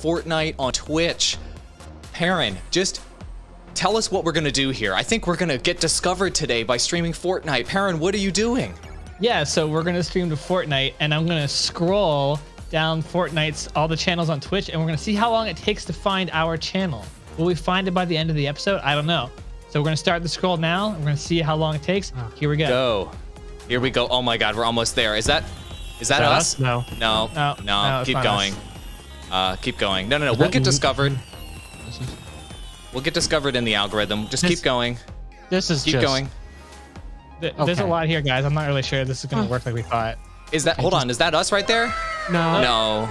Fortnite on Twitch. Perrin, just tell us what we're gonna do here. I think we're gonna get discovered today by streaming Fortnite. Perrin, what are you doing? Yeah, so we're gonna stream to Fortnite, and I'm gonna scroll down Fortnite's all the channels on Twitch, and we're gonna see how long it takes to find our channel. Will we find it by the end of the episode? I don't know. So we're gonna start the scroll now. We're gonna see how long it takes. Here we go. Go. Here we go. Oh my God, we're almost there. Is that us? No. No. Keep going. Keep going. No. We'll get discovered. We'll get discovered in the algorithm. Just keep going. Keep going. There's a lot here, guys. I'm not really sure this is gonna work like we thought. Is that? Hold on. Is that us right there? No.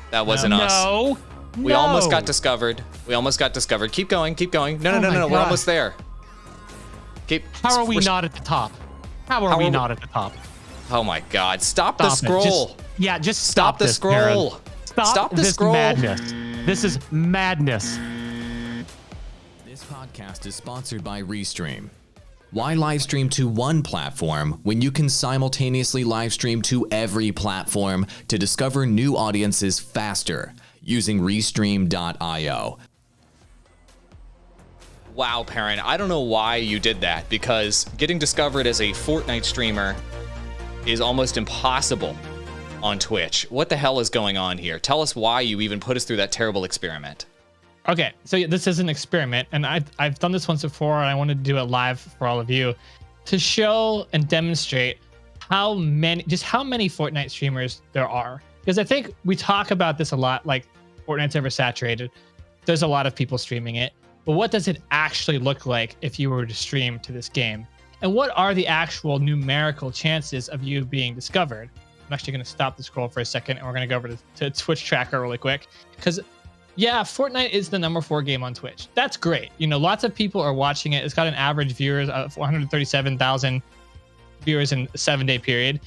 That wasn't us. We almost got discovered. Keep going. No. We're almost there. How are we not at the top? How are we not at the top? Oh my God! Stop the scroll. Just stop the scroll. Stop the scroll. Madness. This is madness. This podcast is sponsored by Restream. Why live stream to one platform when you can simultaneously live stream to every platform to discover new audiences faster using Restream.io? Wow, Perrin, I don't know why you did that, because getting discovered as a Fortnite streamer is almost impossible on Twitch. What the hell is going on here? Tell us why you even put us through that terrible experiment. Okay, so this is an experiment, and I've done this once before, and I wanted to do it live for all of you to show and demonstrate how many Fortnite streamers there are. Because I think we talk about this a lot, like Fortnite's oversaturated. There's a lot of people streaming it. But what does it actually look like if you were to stream to this game? And what are the actual numerical chances of you being discovered? I'm actually going to stop the scroll for a second, and we're going to go over to Twitch tracker really quick. Because, yeah, Fortnite is the #4 game on Twitch. That's great. You know, lots of people are watching it. It's got an average viewers of 137,000 viewers in a 7-day period.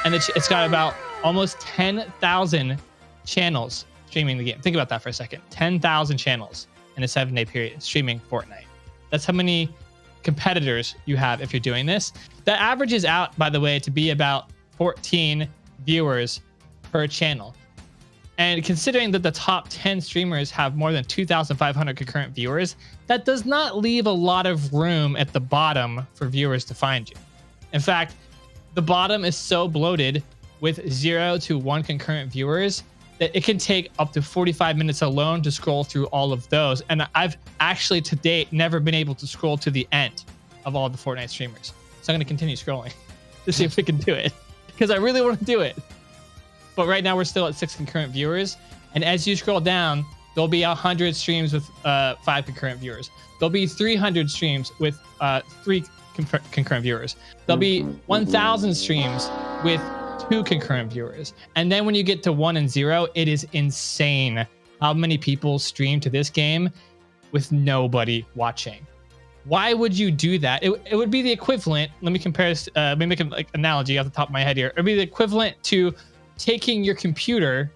And it's got about almost 10,000 channels streaming the game. Think about that for a second. 10,000 channels in a 7-day period streaming Fortnite. That's how many competitors you have if you're doing this. That averages out, by the way, to be about 14 viewers per channel. And considering that the top 10 streamers have more than 2,500 concurrent viewers, that does not leave a lot of room at the bottom for viewers to find you. In fact, the bottom is so bloated with 0 to 1 concurrent viewers that it can take up to 45 minutes alone to scroll through all of those. And I've actually to date never been able to scroll to the end of all the Fortnite streamers. So I'm going to continue scrolling to see if we can do it, because I really want to do it. But right now we're still at 6 concurrent viewers. And as you scroll down, there'll be 100 streams with 5 concurrent viewers. There'll be 300 streams with 3 concurrent viewers. There'll be 1,000 streams with 2 concurrent viewers. And then when you get to 1 and 0, it is insane how many people stream to this game with nobody watching. Why would you do that? It would be the equivalent. Let me compare this. Let me make an analogy off the top of my head here. It would be the equivalent to taking your computer,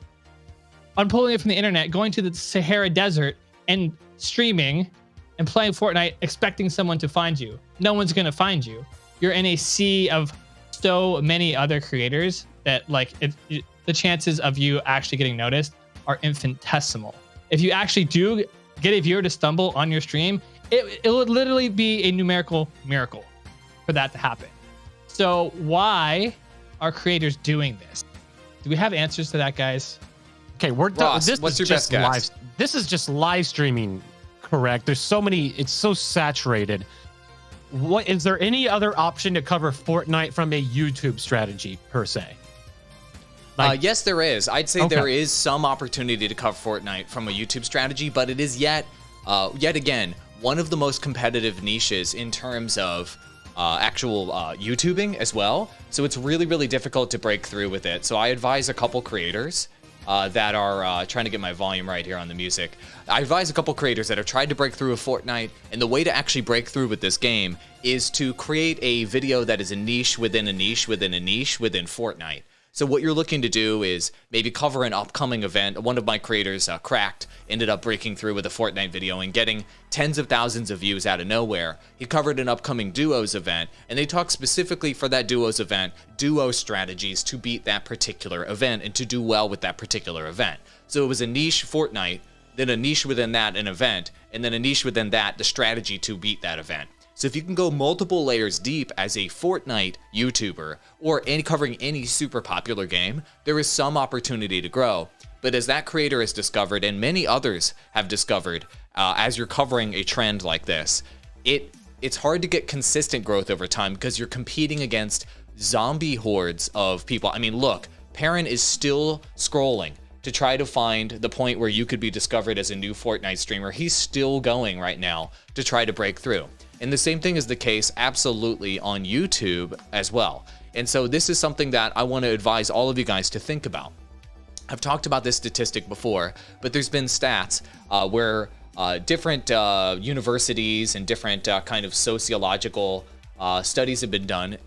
unpulling it from the internet, going to the Sahara Desert and streaming and playing Fortnite, expecting someone to find you. No one's going to find you. You're in a sea of so many other creators that the chances of you actually getting noticed are infinitesimal. If you actually do get a viewer to stumble on your stream, it would literally be a numerical miracle for that to happen. So why are creators doing this? Do we have answers to that, guys? Okay, we're done. Ross, what's your best guess? This is just live streaming, correct? There's so many. It's so saturated. What is there any other option to cover Fortnite from a YouTube strategy per se? Yes, there is. I'd say there is some opportunity to cover Fortnite from a YouTube strategy, but it is yet again one of the most competitive niches in terms of actual YouTubing as well. So it's really, really difficult to break through with it. So I advise a couple creators that are trying to get my volume right here on the music. I advise a couple creators that have tried to break through with Fortnite, and the way to actually break through with this game is to create a video that is a niche within a niche within a niche within Fortnite. So what you're looking to do is maybe cover an upcoming event. One of my creators, Cracked, ended up breaking through with a Fortnite video and getting tens of thousands of views out of nowhere. He covered an upcoming Duos event, and they talked specifically for that Duos event, duo strategies to beat that particular event and to do well with that particular event. So it was a niche Fortnite, then a niche within that, an event, and then a niche within that, the strategy to beat that event. So if you can go multiple layers deep as a Fortnite YouTuber or covering any super popular game, there is some opportunity to grow. But as that creator has discovered, and many others have discovered, as you're covering a trend like this, it's hard to get consistent growth over time because you're competing against zombie hordes of people. I mean, look, Perrin is still scrolling to try to find the point where you could be discovered as a new Fortnite streamer. He's still going right now to try to break through. And the same thing is the case absolutely on YouTube as well. And so this is something that I want to advise all of you guys to think about. I've talked about this statistic before, but there's been stats where different universities and different kind of sociological studies have been done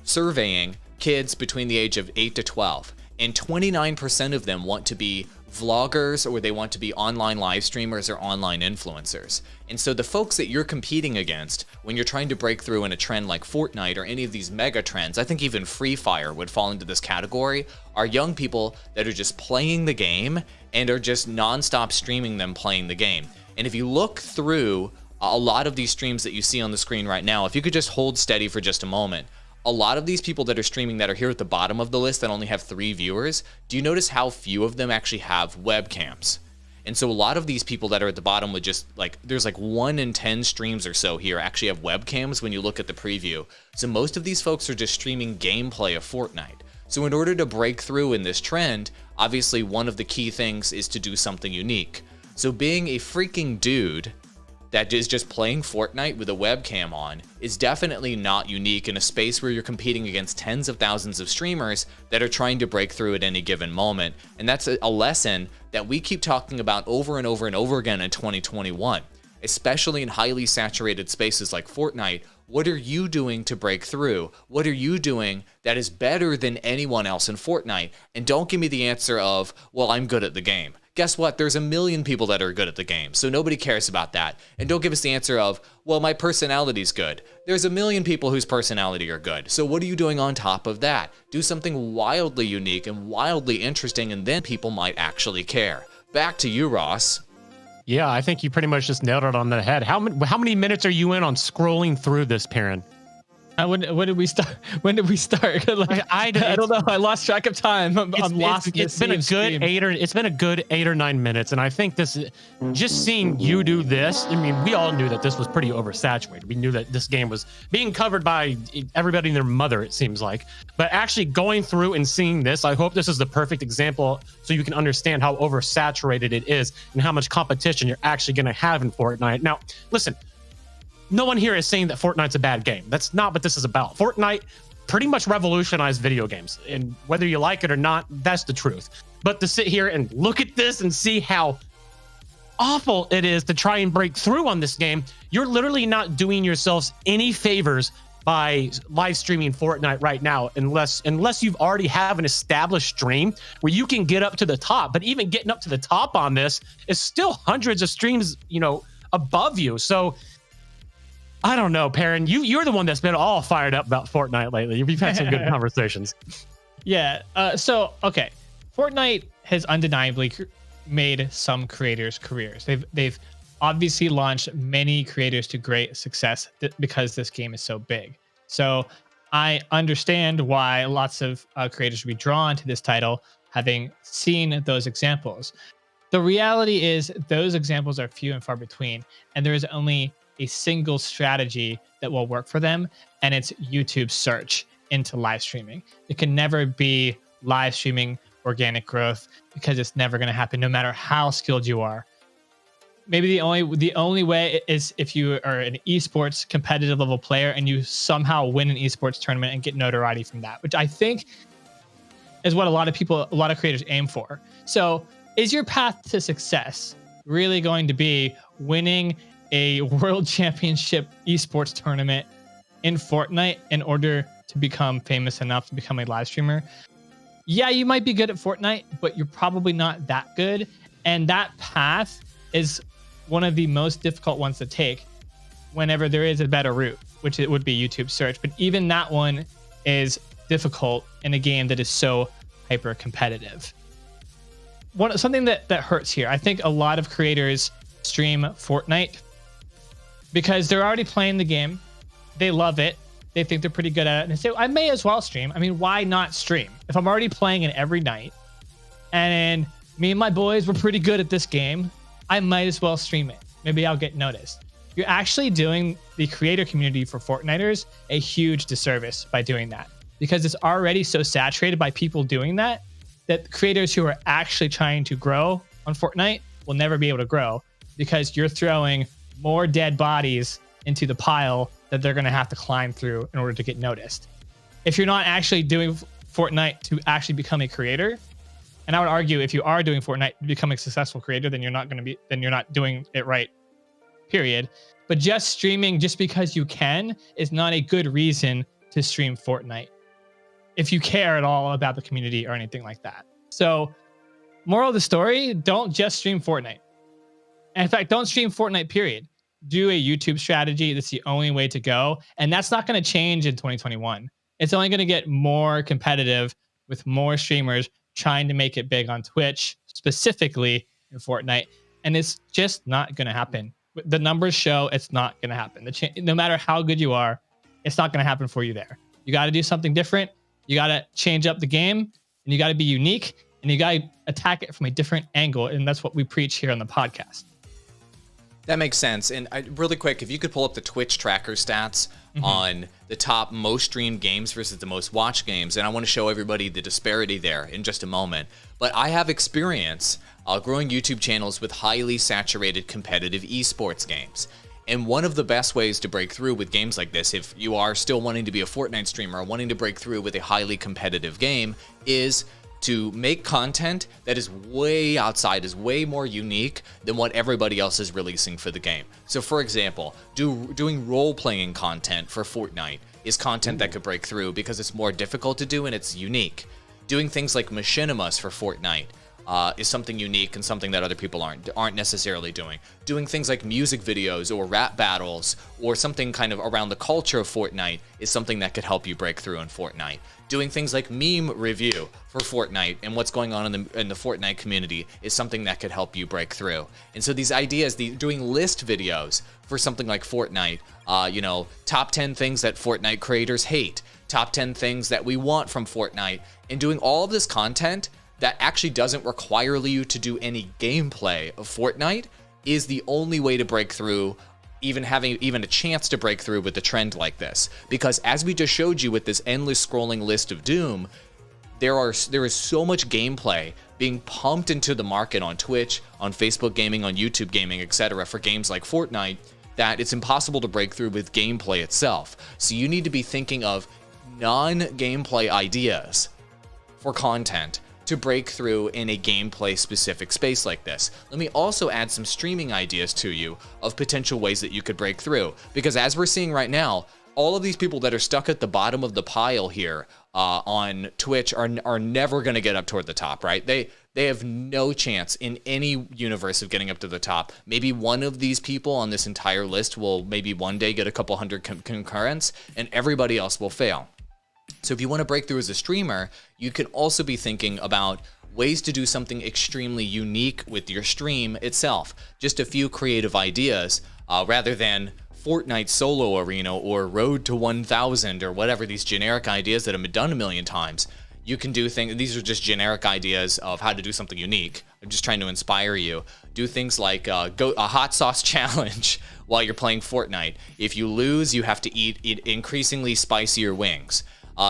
surveying kids between the age of 8 to 12. And 29% of them want to be vloggers, or they want to be online live streamers or online influencers. And so the folks that you're competing against when you're trying to break through in a trend like Fortnite or any of these mega trends, I think even Free Fire would fall into this category, are young people that are just playing the game and are just nonstop streaming them playing the game. And if you look through a lot of these streams that you see on the screen right now, if you could just hold steady for just a moment, a lot of these people that are streaming that are here at the bottom of the list that only have 3 viewers, do you notice how few of them actually have webcams? And so a lot of these people that are at the bottom with just like, there's like 1 in 10 streams or so here actually have webcams when you look at the preview. So most of these folks are just streaming gameplay of Fortnite. So in order to break through in this trend, obviously one of the key things is to do something unique. So being a freaking dude that is just playing Fortnite with a webcam on is definitely not unique in a space where you're competing against tens of thousands of streamers that are trying to break through at any given moment. And that's a lesson that we keep talking about over and over and over again in 2021, especially in highly saturated spaces like Fortnite. What are you doing to break through? What are you doing that is better than anyone else in Fortnite? And don't give me the answer of, well, I'm good at the game. Guess what? There's a million people that are good at the game, so nobody cares about that. And don't give us the answer of, well, my personality's good. There's a million people whose personality are good. So what are you doing on top of that? Do something wildly unique and wildly interesting, and then people might actually care. Back to you, Ross. Yeah, I think you pretty much just nailed it on the head. How many minutes are you in on scrolling through this, Perrin? When did we start? When did we start? Like, I don't know. I lost track of time. I'm lost. It's been a good 8 or 9 minutes, and I think this, just seeing you do this. I mean, we all knew that this was pretty oversaturated. We knew that this game was being covered by everybody and their mother, it seems like. But actually going through and seeing this, I hope this is the perfect example so you can understand how oversaturated it is and how much competition you're actually going to have in Fortnite. Now, listen. No one here is saying that Fortnite's a bad game. That's not what this is about. Fortnite pretty much revolutionized video games. And whether you like it or not, that's the truth. But to sit here and look at this and see how awful it is to try and break through on this game, you're literally not doing yourselves any favors by live streaming Fortnite right now, unless you've already have an established stream where you can get up to the top. But even getting up to the top on this is still hundreds of streams, above you. So I don't know, Perrin. You're the one that's been all fired up about Fortnite lately. We've had some good conversations. Yeah. Okay. Fortnite has undeniably made some creators' careers. They've obviously launched many creators to great success because this game is so big. So I understand why lots of creators would be drawn to this title, having seen those examples. The reality is those examples are few and far between, and there is only a single strategy that will work for them, and it's YouTube search into live streaming. It can never be live streaming organic growth because it's never going to happen, no matter how skilled you are. Maybe the only way is if you are an esports competitive level player and you somehow win an esports tournament and get notoriety from that, which I think is what a lot of creators aim for. So is your path to success really going to be winning a world championship esports tournament in Fortnite in order to become famous enough to become a live streamer? yeah, you might be good at Fortnite, but you're probably not that good. And that path is one of the most difficult ones to take whenever there is a better route, which it would be YouTube search. But even that one is difficult in a game that is so hyper competitive. Something that hurts here, I think a lot of creators stream Fortnite because they're already playing the game. They love it. They think they're pretty good at it. And they say, I may as well stream. I mean, why not stream? If I'm already playing it every night and me and my boys were pretty good at this game, I might as well stream it. Maybe I'll get noticed. You're actually doing the creator community for Fortniters a huge disservice by doing that, because it's already so saturated by people doing that creators who are actually trying to grow on Fortnite will never be able to grow, because you're throwing more dead bodies into the pile that they're going to have to climb through in order to get noticed. If you're not actually doing Fortnite to actually become a creator, and I would argue if you are doing Fortnite to become a successful creator, then you're not doing it right, period. But just streaming just because you can is not a good reason to stream Fortnite if you care at all about the community or anything like that. So, moral of the story, don't just stream Fortnite. And in fact, don't stream Fortnite, period. Do a YouTube strategy. That's the only way to go. And that's not going to change in 2021. It's only going to get more competitive with more streamers trying to make it big on Twitch, specifically in Fortnite. And it's just not going to happen. The numbers show it's not going to happen. No matter how good you are, it's not going to happen for you there. You got to do something different. You got to change up the game, and you got to be unique, and you got to attack it from a different angle. And that's what we preach here on the podcast. That makes sense. And really quick, if you could pull up the Twitch tracker stats on the top most streamed games versus the most watched games, and I want to show everybody the disparity there in just a moment. But I have experience growing YouTube channels with highly saturated competitive esports games. And one of the best ways to break through with games like this, if you are still wanting to be a Fortnite streamer or wanting to break through with a highly competitive game, is to make content that is way outside, is way more unique than what everybody else is releasing for the game. So for example, doing role-playing content for Fortnite is content that could break through because it's more difficult to do and it's unique. Doing things like machinimas for Fortnite is something unique and something that other people aren't necessarily doing. Doing things like music videos or rap battles or something kind of around the culture of Fortnite is something that could help you break through in Fortnite. Doing things like meme review for Fortnite and what's going on in the Fortnite community is something that could help you break through. And so these ideas, doing list videos for something like Fortnite, top 10 things that Fortnite creators hate, top 10 things that we want from Fortnite, and doing all of this content that actually doesn't require you to do any gameplay of Fortnite is the only way to break through, even having a chance to break through with a trend like this. Because as we just showed you with this endless scrolling list of doom, there is so much gameplay being pumped into the market on Twitch, on Facebook gaming, on YouTube gaming, etc. for games like Fortnite, that it's impossible to break through with gameplay itself. So you need to be thinking of non-gameplay ideas for content to break through in a gameplay specific space like this. Let me also add some streaming ideas to you of potential ways that you could break through, because as we're seeing right now, all of these people that are stuck at the bottom of the pile here on Twitch are never going to get up toward the top, right? They have no chance in any universe of getting up to the top. Maybe one of these people on this entire list will maybe one day get a couple hundred concurrents, and everybody else will fail. So if you want to break through as a streamer, you can also be thinking about ways to do something extremely unique with your stream itself. Just a few creative ideas rather than Fortnite solo arena or road to 1000 or whatever, these generic ideas that have been done a million times. You can do things, these are just generic ideas of how to do something unique. I'm just trying to inspire you. Do things like a hot sauce challenge while you're playing Fortnite. If you lose, you have to eat increasingly spicier wings.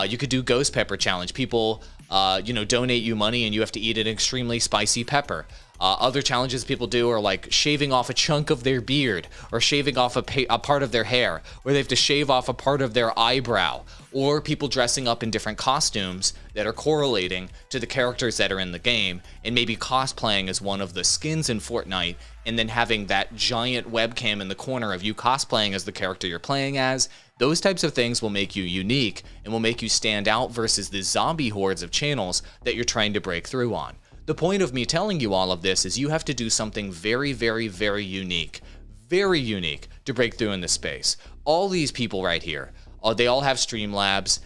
You could do ghost pepper challenge. People, donate you money and you have to eat an extremely spicy pepper. Other challenges people do are like shaving off a chunk of their beard, or shaving off a part of their hair, or they have to shave off a part of their eyebrow, or people dressing up in different costumes that are correlating to the characters that are in the game, and maybe cosplaying as one of the skins in Fortnite, and then having that giant webcam in the corner of you cosplaying as the character you're playing as. Those types of things will make you unique and will make you stand out versus the zombie hordes of channels that you're trying to break through on. The point of me telling you all of this is you have to do something very, very, very unique to break through in this space. All these people right here, they all have Streamlabs.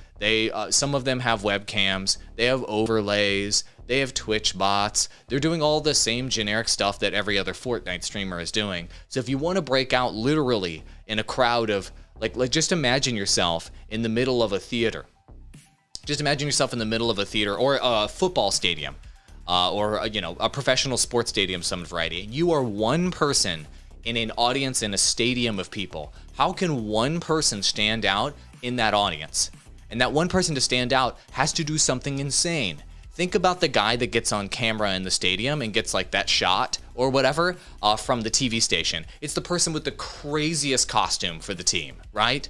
Some of them have webcams. They have overlays. They have Twitch bots. They're doing all the same generic stuff that every other Fortnite streamer is doing. So if you want to break out literally in a crowd of, like just imagine yourself in the middle of a theater. Just imagine yourself in the middle of a theater or a football stadium. Or a professional sports stadium, some variety. You are one person in an audience in a stadium of people. How can one person stand out in that audience? And that one person to stand out has to do something insane. Think about the guy that gets on camera in the stadium and gets like that shot or whatever from the TV station. It's the person with the craziest costume for the team, right?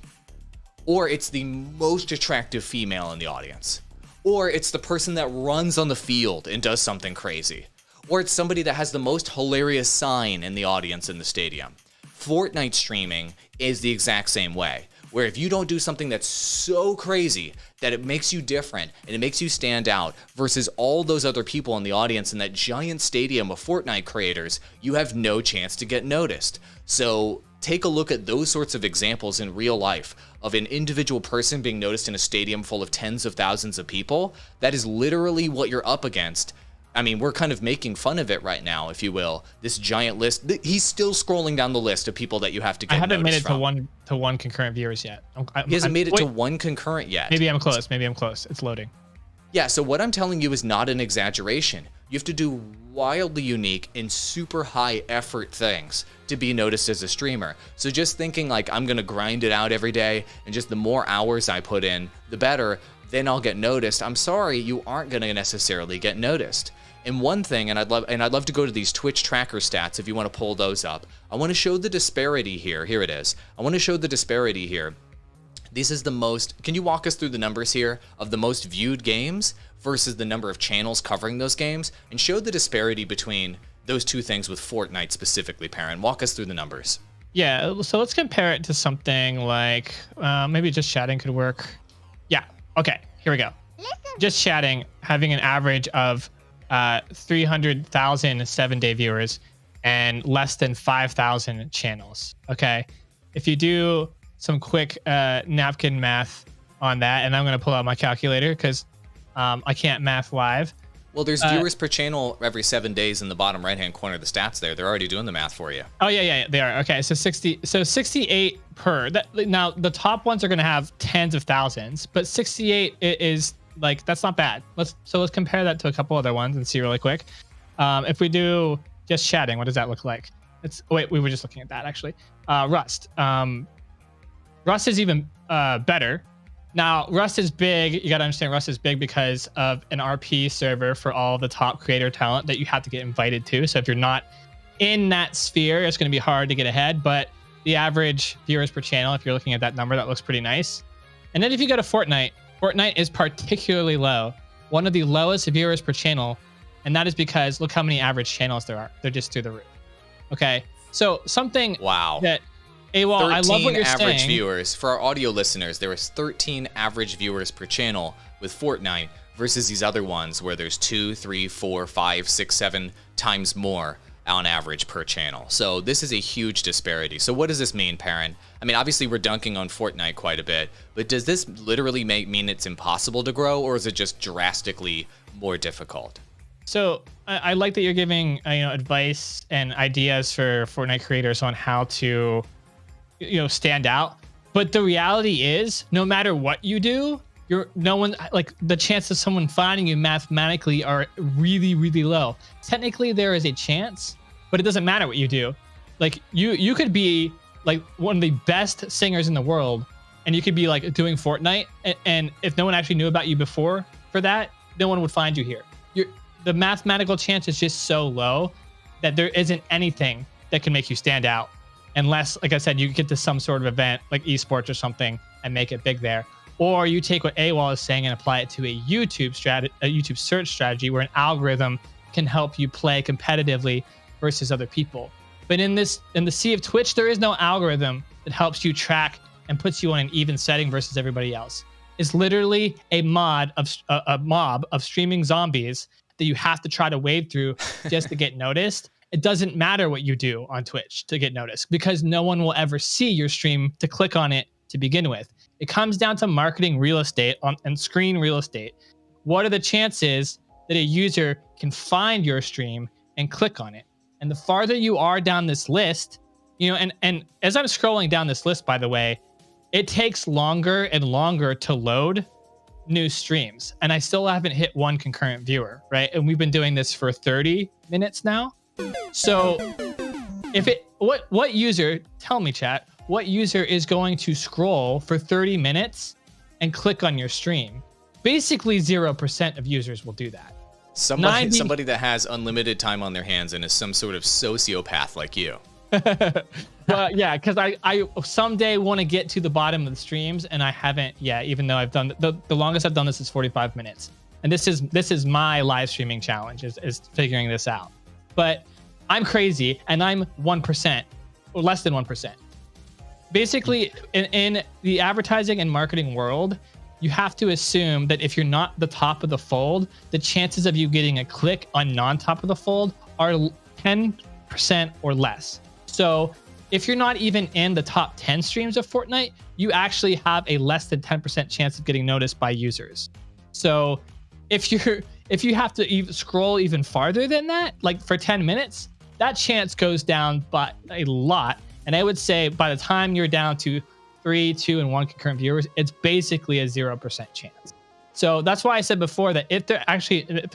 Or it's the most attractive female in the audience. Or it's the person that runs on the field and does something crazy. Or it's somebody that has the most hilarious sign in the audience in the stadium. Fortnite streaming is the exact same way, where if you don't do something that's so crazy that it makes you different and it makes you stand out versus all those other people in the audience in that giant stadium of Fortnite creators, you have no chance to get noticed. So take a look at those sorts of examples in real life of an individual person being noticed in a stadium full of tens of thousands of people. That is literally what you're up against. I mean, we're kind of making fun of it right now, if you will. This giant list. He's still scrolling down the list of people that you have to get noticed from. I haven't made it to one concurrent viewers yet. He hasn't made it to one concurrent yet. Maybe I'm close. Maybe I'm close. It's loading. Yeah, so what I'm telling you is not an exaggeration. You have to do wildly unique and super high effort things to be noticed as a streamer. So just thinking like I'm gonna grind it out every day and just the more hours I put in, the better, then I'll get noticed. I'm sorry, you aren't gonna necessarily get noticed. And one thing, and I'd love to go to these Twitch tracker stats if you want to pull those up. I want to show the disparity here. Here it is. I want to show the disparity here. This is the most, can you walk us through the numbers here of the most viewed games versus the number of channels covering those games, and show the disparity between those two things with Fortnite specifically, Perrin. Walk us through the numbers. Yeah, so let's compare it to something like, maybe just chatting could work. Yeah, okay, here we go. Just chatting, having an average of 300,000 7-day viewers and less than 5,000 channels. Okay, if you do some quick napkin math on that, and I'm going to pull out my calculator because I can't math live. Well, there's viewers per channel every 7 days in the bottom right-hand corner of the stats there. They're already doing the math for you. Oh, yeah, they are. Okay, so 68 per. Now, the top ones are going to have tens of thousands, but 68 is, like, that's not bad. Let's compare that to a couple other ones and see really quick. If we do just chatting, what does that look like? Wait, we were just looking at that, actually. Rust. Rust is even better. Now, Rust is big. You got to understand Rust is big because of an RP server for all the top creator talent that you have to get invited to. So if you're not in that sphere, it's going to be hard to get ahead. But the average viewers per channel, if you're looking at that number, that looks pretty nice. And then if you go to Fortnite, Fortnite is particularly low. One of the lowest viewers per channel. And that is because look how many average channels there are. They're just through the roof. Okay. So something that... AWOL, I love what you're saying. 13 average viewers. For our audio listeners, there was 13 average viewers per channel with Fortnite versus these other ones where there's 2, 3, 4, 5, 6, 7 times more on average per channel. So this is a huge disparity. So what does this mean, Perrin? I mean, obviously we're dunking on Fortnite quite a bit, but does this literally mean it's impossible to grow, or is it just drastically more difficult? So I like that you're giving advice and ideas for Fortnite creators on how to stand out, but the reality is no matter what you do, the chances of someone finding you mathematically are really, really low. Technically there is a chance, but it doesn't matter what you do. Like you could be like one of the best singers in the world and you could be like doing Fortnite, and if no one actually knew about you before for that, no one would find you here. The mathematical chance is just so low that there isn't anything that can make you stand out unless, like I said, you get to some sort of event like esports or something and make it big there. Or you take what AWOL is saying and apply it to a YouTube search strategy where an algorithm can help you play competitively versus other people. But in the sea of Twitch, there is no algorithm that helps you track and puts you on an even setting versus everybody else. It's literally a mob of streaming zombies that you have to try to wade through just to get noticed. It doesn't matter what you do on Twitch to get noticed because no one will ever see your stream to click on it to begin with. It comes down to marketing real estate and screen real estate. What are the chances that a user can find your stream and click on it? And the farther you are down this list, and as I'm scrolling down this list, by the way, it takes longer and longer to load new streams. And I still haven't hit one concurrent viewer, right? And we've been doing this for 30 minutes now. So what user, tell me chat, what user is going to scroll for 30 minutes and click on your stream? Basically 0% of users will do that. Somebody that has unlimited time on their hands and is some sort of sociopath like you. But yeah, because I someday want to get to the bottom of the streams, and I haven't yet, even though I've done the longest I've done this is 45 minutes. And this is my live streaming challenge is figuring this out. But I'm crazy and I'm 1% or less than 1%. Basically, in the advertising and marketing world, you have to assume that if you're not the top of the fold, the chances of you getting a click on non-top of the fold are 10% or less. So if you're not even in the top 10 streams of Fortnite, you actually have a less than 10% chance of getting noticed by users. So if you have to even scroll even farther than that, like for 10 minutes, that chance goes down by a lot. And I would say by the time you're down to 3, 2, and 1 concurrent viewers, it's basically a 0% chance. So that's why I said before that if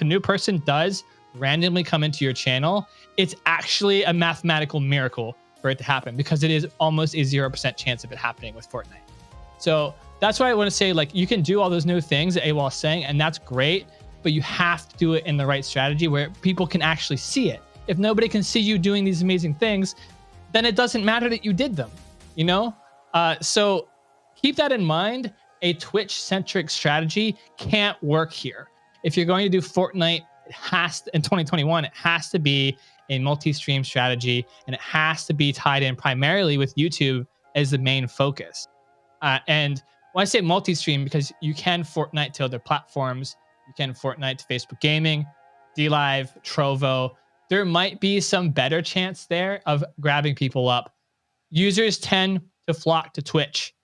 a new person does randomly come into your channel, it's actually a mathematical miracle for it to happen because it is almost a 0% chance of it happening with Fortnite. So that's why I want to say, like, you can do all those new things that AWOL is saying, and that's great, but you have to do it in the right strategy where people can actually see it. If nobody can see you doing these amazing things, then it doesn't matter that you did them, So keep that in mind. A Twitch-centric strategy can't work here. If you're going to do Fortnite, in 2021, it has to be a multi-stream strategy, and it has to be tied in primarily with YouTube as the main focus. And when I say multi-stream, because you can Fortnite to other platforms, you can Fortnite to Facebook Gaming, DLive, Trovo. There might be some better chance there of grabbing people up. Users tend to flock to Twitch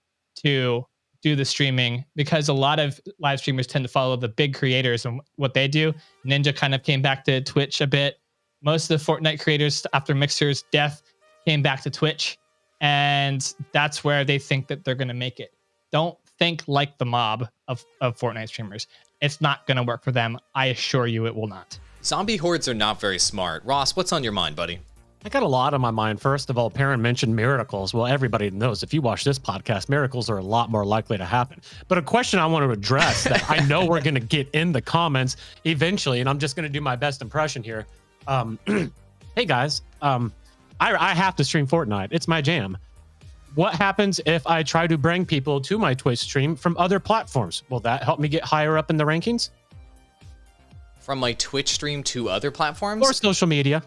to do the streaming because a lot of live streamers tend to follow the big creators and what they do. Ninja kind of came back to Twitch a bit. Most of the Fortnite creators after Mixer's death came back to Twitch, and that's where they think that they're going to make it. Don't think like the mob of Fortnite streamers. It's not going to work for them. I assure you it will not. Zombie hordes are not very smart. Ross, what's on your mind, buddy? I got a lot on my mind. First of all, Perrin mentioned miracles. Well, everybody knows if you watch this podcast, miracles are a lot more likely to happen. But a question I want to address that I know we're going to get in the comments eventually, and I'm just going to do my best impression here. Hey guys, I have to stream Fortnite. It's my jam. What happens if I try to bring people to my Twitch stream from other platforms? Will that help me get higher up in the rankings? From my Twitch stream to other platforms? Or social media?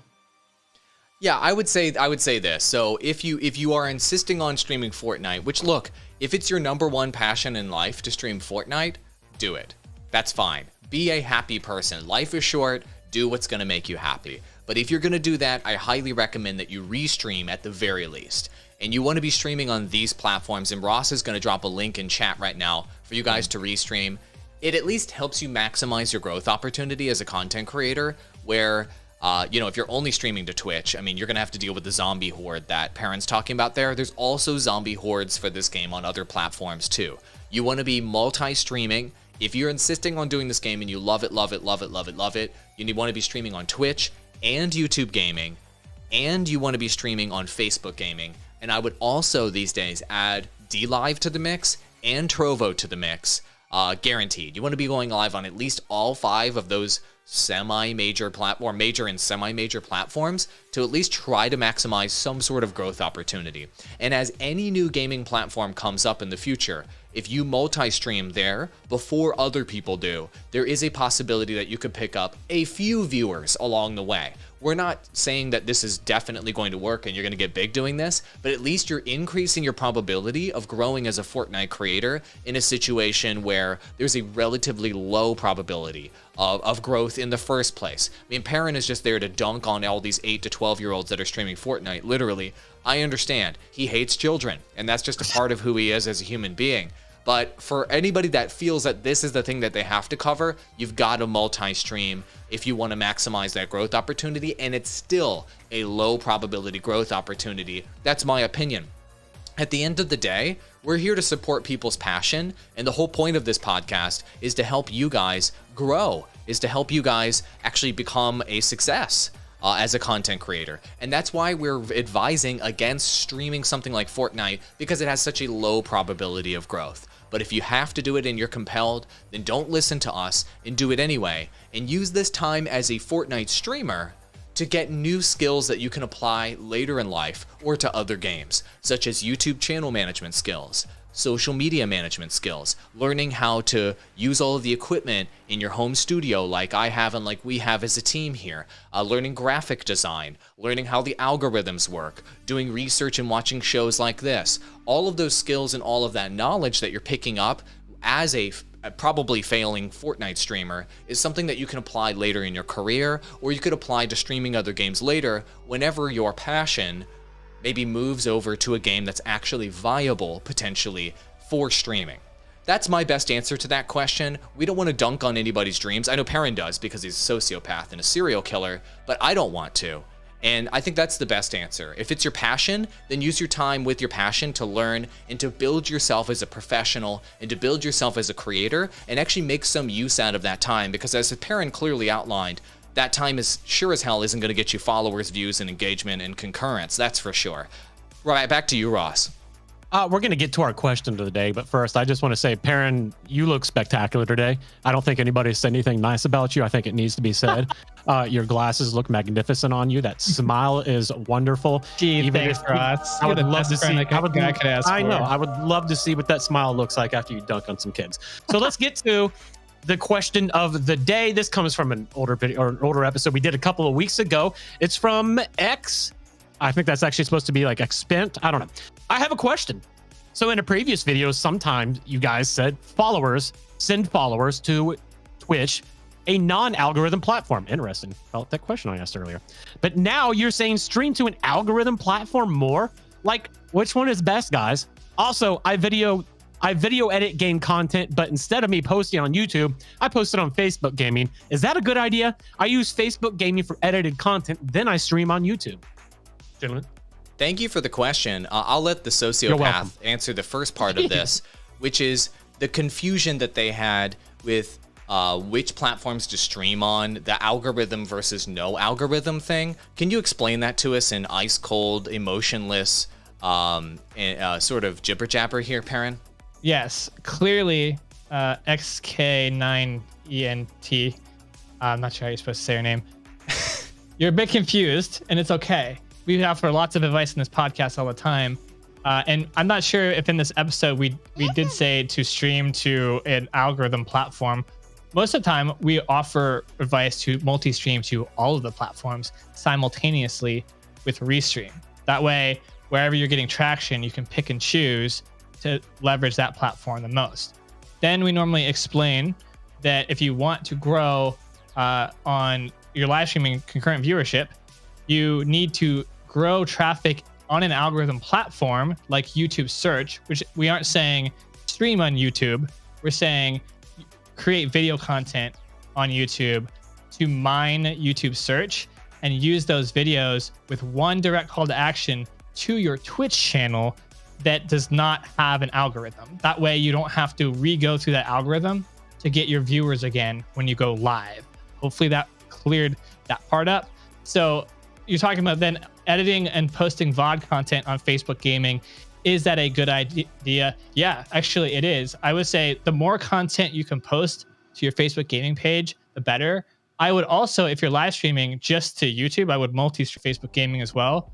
Yeah, I would say this. So if you are insisting on streaming Fortnite, which look, if it's your number one passion in life to stream Fortnite, do it. That's fine. Be a happy person. Life is short. Do what's going to make you happy. But if you're going to do that, I highly recommend that you restream at the very least. And you want to be streaming on these platforms, and Ross is going to drop a link in chat right now for you guys to restream. It at least helps you maximize your growth opportunity as a content creator, where if you're only streaming to Twitch, I mean, you're going to have to deal with the zombie horde that Perrin's talking about there. There's also zombie hordes for this game on other platforms too. You want to be multi-streaming. If you're insisting on doing this game and you love it, you want to be streaming on Twitch and YouTube gaming, and you want to be streaming on Facebook gaming. And I would also these days add DLive to the mix and Trovo to the mix, guaranteed. You want to be going live on at least all 5 of those semi-major platform, major and semi-major platforms to at least try to maximize some sort of growth opportunity. And as any new gaming platform comes up in the future, if you multi-stream there before other people do, there is a possibility that you could pick up a few viewers along the way. We're not saying that this is definitely going to work and you're going to get big doing this, but at least you're increasing your probability of growing as a Fortnite creator in a situation where there's a relatively low probability of growth in the first place. I mean, Perrin is just there to dunk on all these 8 to 12-year-olds that are streaming Fortnite, literally. I understand. He hates children, and that's just a part of who he is as a human being. But for anybody that feels that this is the thing that they have to cover, you've got to multi-stream if you want to maximize that growth opportunity, and it's still a low probability growth opportunity. That's my opinion. At the end of the day, we're here to support people's passion, and the whole point of this podcast is to help you guys grow, is to help you guys actually become a success as a content creator. And that's why we're advising against streaming something like Fortnite, because it has such a low probability of growth. But if you have to do it and you're compelled, then don't listen to us and do it anyway. And use this time as a Fortnite streamer to get new skills that you can apply later in life or to other games, such as YouTube channel management skills, social media management skills, learning how to use all of the equipment in your home studio like I have and like we have as a team here, learning graphic design, learning how the algorithms work, doing research and watching shows like this. All of those skills and all of that knowledge that you're picking up as a probably failing Fortnite streamer is something that you can apply later in your career, or you could apply to streaming other games later whenever your passion maybe moves over to a game that's actually viable potentially for streaming. That's my best answer to that question. We don't want to dunk on anybody's dreams. I know Perrin does because he's a sociopath and a serial killer, but I don't want to. And I think that's the best answer. If it's your passion, then use your time with your passion to learn and to build yourself as a professional and to build yourself as a creator and actually make some use out of that time, because as Perrin clearly outlined, that time is sure as hell isn't going to get you followers, views, and engagement and concurrence. That's for sure. Right, back to you, Ross. We're going to get to our question of the day, but first, I just want to say, Perrin, you look spectacular today. I don't think anybody said anything nice about you. I think it needs to be said. Your glasses look magnificent on you. That smile is wonderful. Gee, thanks, Ross. I would love to see. I know. I would love to see what that smile looks like after you dunk on some kids. So let's get to the question of the day. This comes from an older video or an older episode we did a couple of weeks ago. It's from X. I think that's actually supposed to be like expent. I don't know. I have a question. So in a previous video, sometimes you guys said send followers to Twitch, a non-algorithm platform. Interesting. Felt that question I asked earlier. But now you're saying stream to an algorithm platform more? Like, which one is best, guys? Also, I video edit game content, but instead of me posting on YouTube, I post it on Facebook Gaming. Is that a good idea? I use Facebook Gaming for edited content, then I stream on YouTube. Gentlemen. Thank you for the question. I'll let the sociopath answer the first part of this, which is the confusion that they had with which platforms to stream on, the algorithm versus no algorithm thing. Can you explain that to us in ice cold, emotionless, sort of jibber jabber here, Perrin? Yes, clearly XK9ENT. I'm not sure how you're supposed to say her name. You're a bit confused, and it's okay. We offer lots of advice in this podcast all the time. And I'm not sure if in this episode we did say to stream to an algorithm platform. Most of the time, we offer advice to multi-stream to all of the platforms simultaneously with Restream. That way, wherever you're getting traction, you can pick and choose to leverage that platform the most. Then we normally explain that if you want to grow on your live streaming concurrent viewership, you need to grow traffic on an algorithm platform like YouTube search, which we aren't saying stream on YouTube. We're saying create video content on YouTube to mine YouTube search and use those videos with one direct call to action to your Twitch channel that does not have an algorithm. That way you don't have to re-go through that algorithm to get your viewers again when you go live. Hopefully that cleared that part up. So you're talking about then editing and posting VOD content on Facebook Gaming. Is that a good idea? Yeah, actually it is. I would say the more content you can post to your Facebook Gaming page, the better. I would also, if you're live streaming just to YouTube, I would multi-stream Facebook Gaming as well.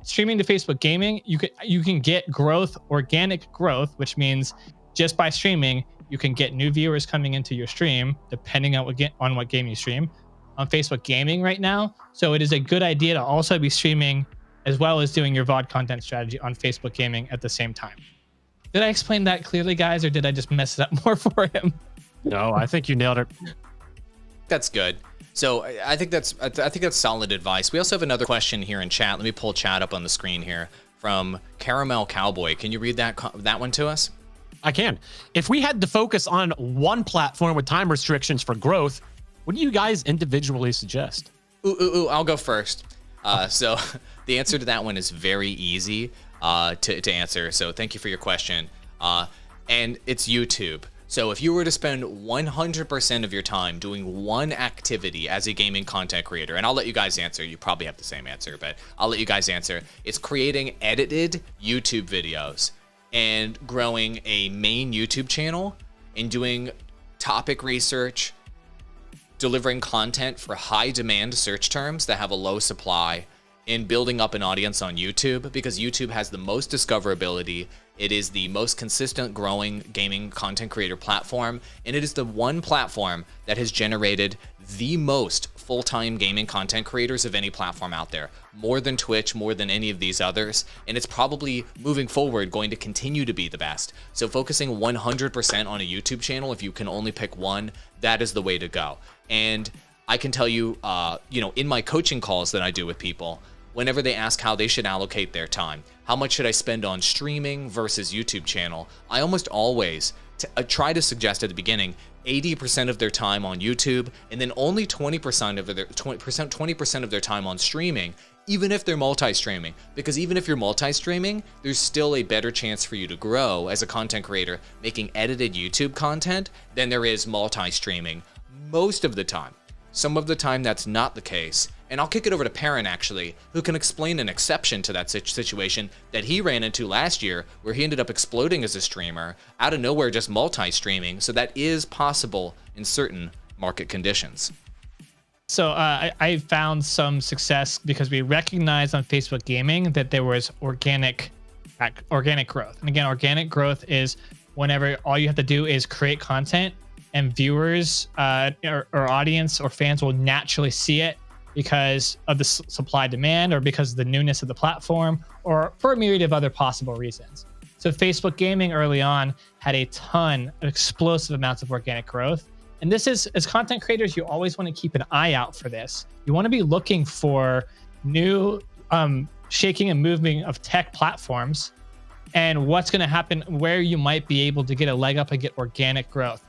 Streaming to Facebook Gaming, you can get growth, organic growth, which means just by streaming, you can get new viewers coming into your stream, depending on what game you stream on Facebook Gaming right now. So it is a good idea to also be streaming as well as doing your VOD content strategy on Facebook Gaming at the same time. Did I explain that clearly, guys, or did I just mess it up more for him? No, I think you nailed it. That's good. So I think that's solid advice. We also have another question here in chat. Let me pull chat up on the screen here from Caramel Cowboy. Can you read that one to us? I can. If we had to focus on one platform with time restrictions for growth, what do you guys individually suggest? I'll go first. So the answer to that one is very easy to answer. So thank you for your question. And it's YouTube. So if you were to spend 100% of your time doing one activity as a gaming content creator, and I'll let you guys answer, you probably have the same answer, but I'll let you guys answer. It's creating edited YouTube videos and growing a main YouTube channel and doing topic research, delivering content for high demand search terms that have a low supply, and building up an audience on YouTube, because YouTube has the most discoverability. It is the most consistent growing gaming content creator platform, and it is the one platform that has generated the most full-time gaming content creators of any platform out there, more than Twitch, more than any of these others, and it's probably moving forward going to continue to be the best. So focusing 100% on a YouTube channel, if you can only pick one, that is the way to go. And I can tell you, in my coaching calls that I do with people, whenever they ask how they should allocate their time, how much should I spend on streaming versus YouTube channel, I almost always try to suggest at the beginning 80% of their time on YouTube, and then only 20% of their time on streaming, even if they're multi-streaming. Because even if you're multi-streaming, there's still a better chance for you to grow as a content creator making edited YouTube content than there is multi-streaming most of the time. Some of the time that's not the case. And I'll kick it over to Perrin, actually, who can explain an exception to that situation that he ran into last year, where he ended up exploding as a streamer, out of nowhere just multi-streaming. So that is possible in certain market conditions. So I found some success because we recognized on Facebook Gaming that there was organic growth. And again, organic growth is whenever all you have to do is create content and viewers or audience or fans will naturally see it because of the supply demand or because of the newness of the platform or for a myriad of other possible reasons. So Facebook Gaming early on had a ton of explosive amounts of organic growth. And this is, as content creators, you always want to keep an eye out for this. You want to be looking for new shaking and moving of tech platforms and what's going to happen, where you might be able to get a leg up and get organic growth.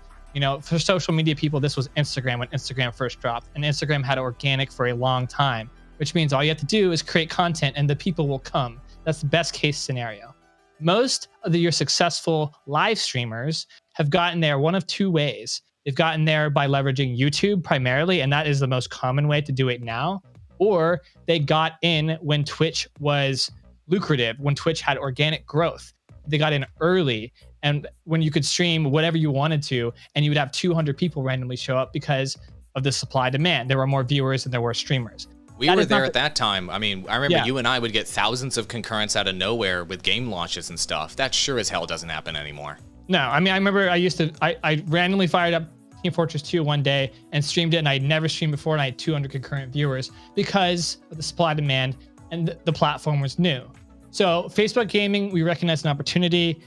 For social media people, this was Instagram when Instagram first dropped, and Instagram had organic for a long time, which means all you have to do is create content and the people will come. That's the best case scenario. Most of your successful live streamers have gotten there one of two ways. They've gotten there by leveraging YouTube primarily, and that is the most common way to do it now, or they got in when Twitch was lucrative, when Twitch had organic growth. They got in early, and when you could stream whatever you wanted to, and you would have 200 people randomly show up because of the supply demand. There were more viewers than there were streamers. We were there at that time. I mean, I remember you and I would get thousands of concurrents out of nowhere with game launches and stuff. That sure as hell doesn't happen anymore. No, I mean, I remember I randomly fired up Team Fortress 2 one day and streamed it, and I'd never streamed before, and I had 200 concurrent viewers because of the supply demand, and the platform was new. So Facebook Gaming, we recognized an opportunity,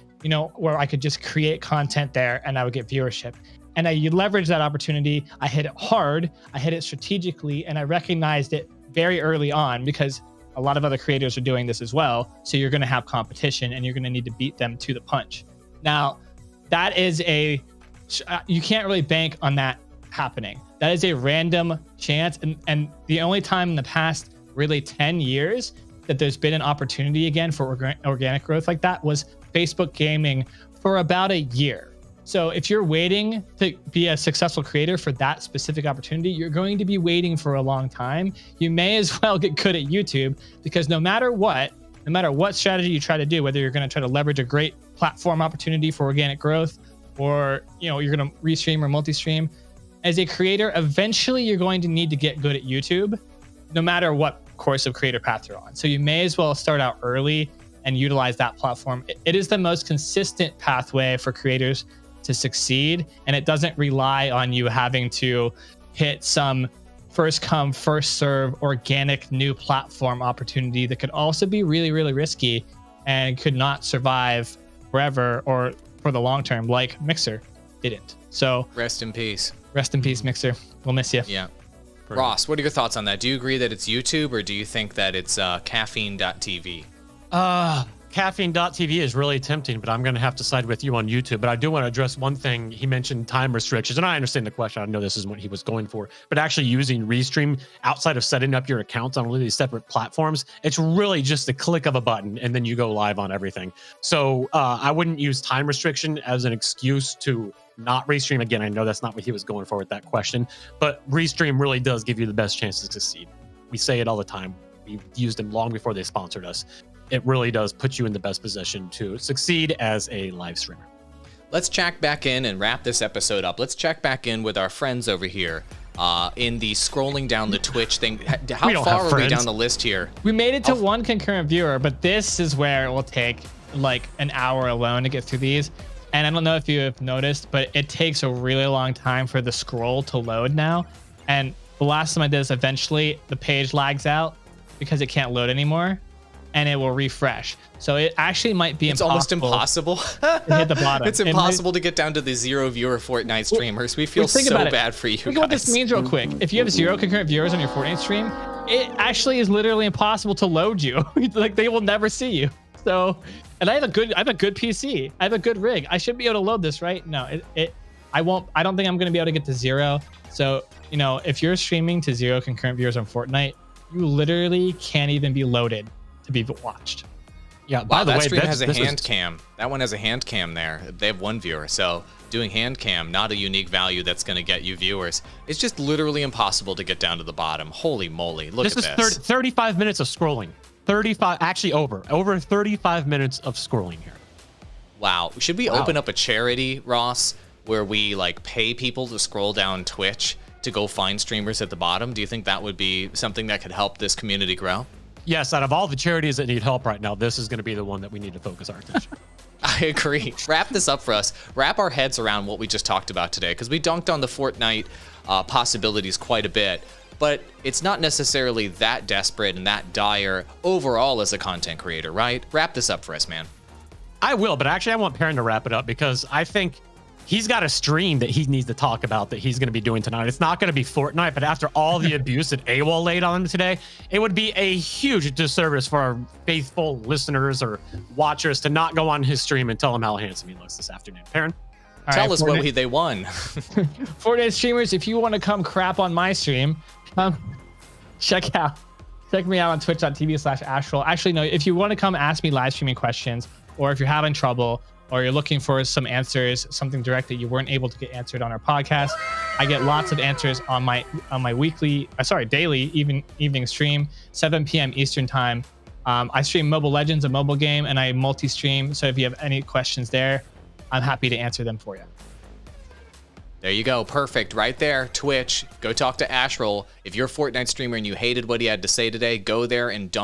where I could just create content there and I would get viewership. And I leveraged that opportunity. I hit it hard, I hit it strategically, and I recognized it very early on because a lot of other creators are doing this as well. So you're going to have competition and you're going to need to beat them to the punch. Now, that is you can't really bank on that happening. That is a random chance. And the only time in the past really 10 years that there's been an opportunity again for organic growth like that was Facebook Gaming for about a year. So if you're waiting to be a successful creator for that specific opportunity, you're going to be waiting for a long time. You may as well get good at YouTube, because no matter what strategy you try to do, whether you're going to try to leverage a great platform opportunity for organic growth, or you're going to restream or multi-stream, as a creator, eventually you're going to need to get good at YouTube, no matter what course of creator path you're on. So you may as well start out early and utilize that platform. It is the most consistent pathway for creators to succeed, and it doesn't rely on you having to hit some first come, first serve organic new platform opportunity that could also be really, really risky and could not survive forever or for the long term, like Mixer didn't. So rest in peace. Rest in peace, Mixer. We'll miss you. Yeah. Ross, what are your thoughts on that? Do you agree that it's YouTube, or do you think that it's caffeine.tv? Caffeine.tv is really tempting, but I'm going to have to side with you on YouTube. But I do want to address one thing. He mentioned time restrictions, and I understand the question. I know this isn't what he was going for, but actually using Restream outside of setting up your accounts on all of these separate platforms, it's really just a click of a button, and then you go live on everything. So I wouldn't use time restriction as an excuse to not Restream. Again, I know that's not what he was going for with that question, but Restream really does give you the best chance to succeed. We say it all the time. We used them long before they sponsored us. It really does put you in the best position to succeed as a live streamer. Let's check back in and wrap this episode up. Let's check back in with our friends over here in the scrolling down the Twitch thing. How far are we down the list here? We made it to one concurrent viewer, but this is where it will take like an hour alone to get through these. And I don't know if you have noticed, but it takes a really long time for the scroll to load now. And the last time I did this, eventually the page lags out because it can't load anymore, and it will refresh. So it actually might be almost impossible to hit the bottom. It's impossible to get down to the 0 viewer Fortnite streamers. We feel so bad for you guys. Look at what this means real quick. If you have 0 concurrent viewers on your Fortnite stream, it actually is literally impossible to load you. Like they will never see you. So, and I have a good PC. I have a good rig. I should be able to load this, right? No, I won't. I don't think I'm going to be able to get to 0. So, you know, if you're streaming to 0 concurrent viewers on Fortnite, you literally can't even be loaded to be watched. Yeah. Wow, by the way, stream has a hand cam. That one has a hand cam there. They have 1 viewer. So doing hand cam, not a unique value that's going to get you viewers. It's just literally impossible to get down to the bottom. Holy moly. Look at this. This is 35 minutes of scrolling. 35, actually over 35 minutes of scrolling here. Wow. Should we open up a charity, Ross, where we like pay people to scroll down Twitch to go find streamers at the bottom? Do you think that would be something that could help this community grow? Yes, out of all the charities that need help right now, this is going to be the one that we need to focus our attention. I agree. Wrap this up for us. Wrap our heads around what we just talked about today, because we dunked on the Fortnite possibilities quite a bit, but it's not necessarily that desperate and that dire overall as a content creator, right? Wrap this up for us, man. I will, but actually I want Perrin to wrap it up because I think he's got a stream that he needs to talk about that he's going to be doing tonight. It's not going to be Fortnite, but after all the abuse that AWOL laid on him today, it would be a huge disservice for our faithful listeners or watchers to not go on his stream and tell him how handsome he looks this afternoon. Perrin? Tell us what they won. Fortnite streamers, if you want to come crap on my stream, check me out on twitch.tv/Astral. Actually, no, if you want to come ask me live streaming questions, or if you're having trouble, or you're looking for some answers, something direct that you weren't able to get answered on our podcast, I get lots of answers on my daily evening stream, 7 p.m. Eastern time. I stream Mobile Legends, a mobile game, and I multi-stream. So if you have any questions there, I'm happy to answer them for you. There you go. Perfect. Right there. Twitch. Go talk to Astral. If you're a Fortnite streamer and you hated what he had to say today, go there and dunk